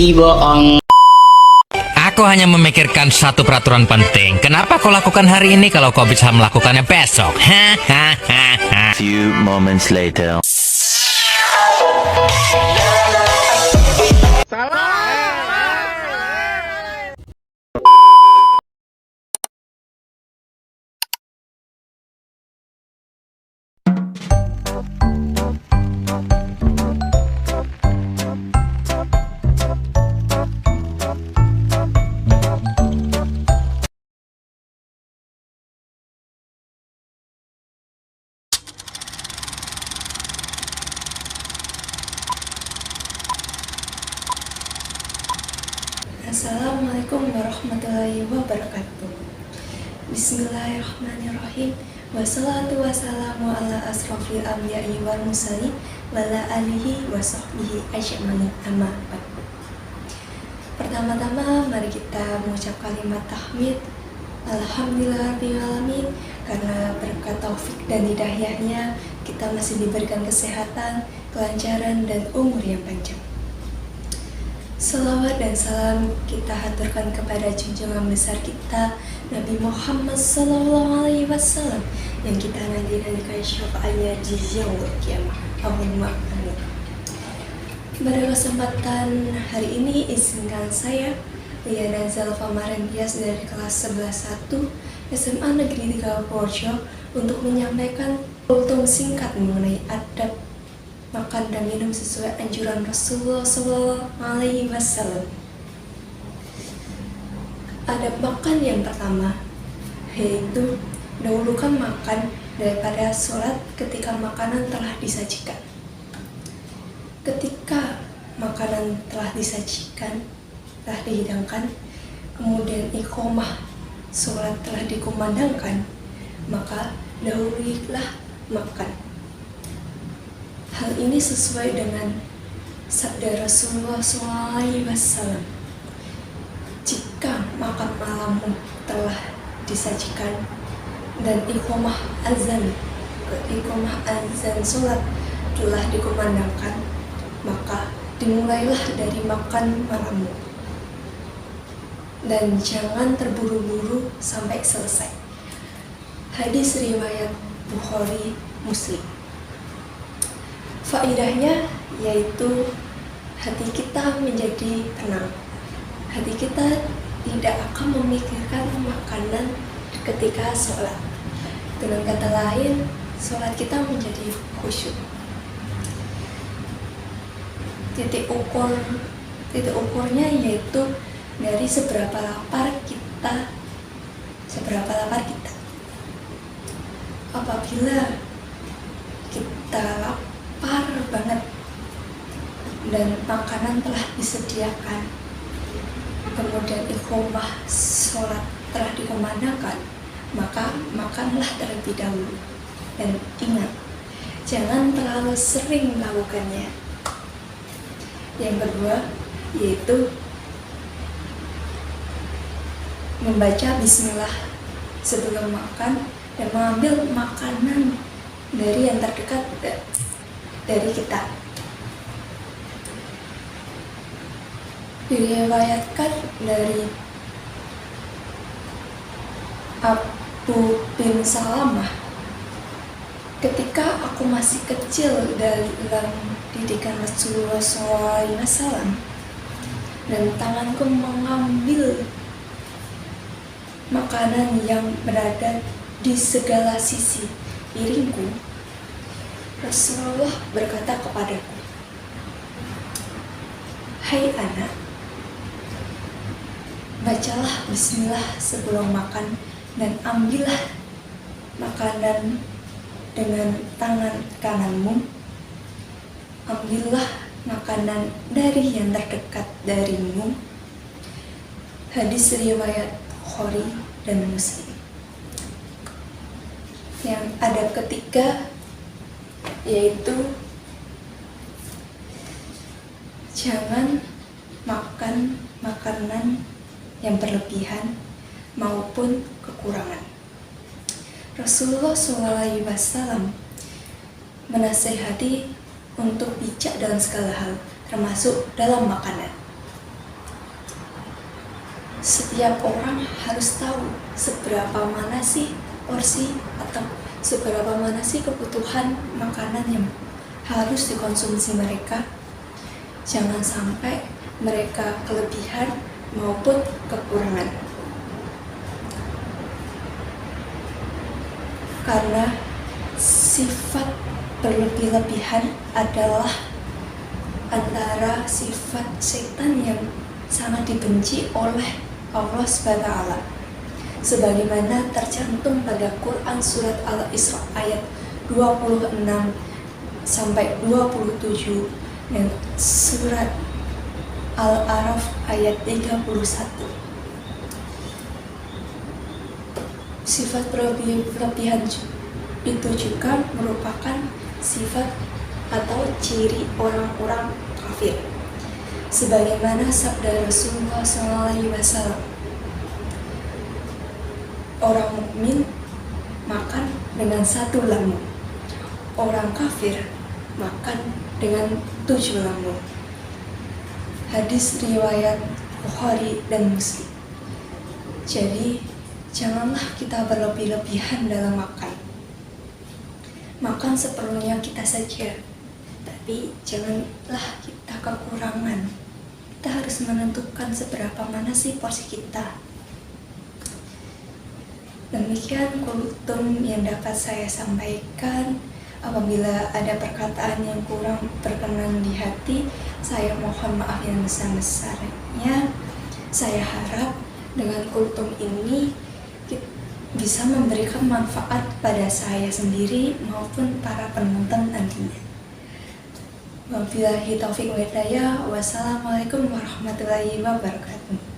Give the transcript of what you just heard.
bohong. Aku hanya memikirkan satu peraturan penting. Kenapa kau lakukan hari ini kalau kau bisa melakukannya besok? Few moments later. Assalamualaikum warahmatullahi wabarakatuh. Bismillahirrahmanirrahim. Wassalatu wassalamu ala asrofil anbiya'i wal mursalin wa ala alihi wa sahbihi ajmain, amma ba'd. Pertama-tama mari kita mengucap kalimat tahmid alhamdulillahirabbil alamin, karena berkat taufik dan hidayahnya kita masih diberikan kesehatan, kelancaran dan umur yang panjang. Salawat dan salam kita haturkan kepada junjungan besar kita Nabi Muhammad SAW yang kita nanti-nantikan syafaatnya di yaumul qiyamah. Allahumma amin. Pada kesempatan hari ini izinkan saya Liana Zalfa Marendias dari kelas 11-1 SMA Negeri 3 Purworejo untuk menyampaikan kultum singkat mengenai adab makan dan minum sesuai anjuran Rasulullah SAW. Adab makan yang pertama yaitu dahulukan makan daripada sholat ketika makanan telah disajikan. Ketika makanan telah disajikan, telah dihidangkan, kemudian iqomah sholat telah dikumandangkan, maka dahulilah makan. Hal ini sesuai dengan sabda Rasulullah SAW. Jika makan malammu telah disajikan dan iqomah azan sholat telah dikumandangkan, maka dimulailah dari makan malammu dan jangan terburu-buru sampai selesai. Hadis riwayat Bukhari Muslim. Faedahnya yaitu hati kita menjadi tenang. Hati kita tidak akan memikirkan makanan ketika sholat. Dengan kata lain, sholat kita menjadi khusyuk. Titik ukurnya yaitu dari seberapa lapar kita. Apabila kita lapar banget dan makanan telah disediakan, kemudian iqomah sholat telah dikumandangkan, maka makanlah terlebih dahulu. Dan ingat, jangan terlalu sering melakukannya. Yang kedua yaitu membaca bismillah sebelum makan dan mengambil makanan dari yang terdekat dari kita. Diriwayatkan dari Abu bin Salamah, ketika aku masih kecil dalam didikan Rasulullah SAW dan tanganku mengambil makanan yang berada di segala sisi piringku, Rasulullah berkata kepadaku, "Hai anak, bacalah bismillah sebelum makan dan ambillah makanan dengan tangan kananmu. Ambillah makanan dari yang terdekat darimu." Hadis riwayat Bukhari dan Muslim. Yang adab ketiga yaitu jangan makan makanan yang berlebihan maupun kekurangan. Rasulullah SAW menasehati untuk bijak dalam segala hal, termasuk dalam makanan. Setiap orang harus tahu seberapa mana sih porsi atau seberapa mana sih kebutuhan makanan yang harus dikonsumsi mereka. Jangan sampai mereka kelebihan maupun kekurangan. Karena sifat berlebih-lebihan adalah antara sifat setan yang sangat dibenci oleh Allah SWT, sebagaimana tercantum pada Quran surat Al-Isra ayat 26 sampai 27 dan surat Al-Araf ayat 31. Sifat berlebihan itu juga merupakan sifat atau ciri orang-orang kafir. Sebagaimana sabda Rasulullah SAW, orang mukmin makan dengan 1 lamu, orang kafir makan dengan 7 lamu. Hadis riwayat Bukhari dan Muslim. Jadi janganlah kita berlebih-lebihan dalam makan. Makan seperlunya kita saja, tapi janganlah kita kekurangan. Kita harus menentukan seberapa mana sih porsi kita. Demikian kultum yang dapat saya sampaikan. Apabila ada perkataan yang kurang berkenan di hati, saya mohon maaf yang besar-besarnya. Saya harap dengan kultum ini bisa memberikan manfaat pada saya sendiri maupun para penonton nantinya. Wabillahi taufiq wa hidayah. Wassalamualaikum warahmatullahi wabarakatuh.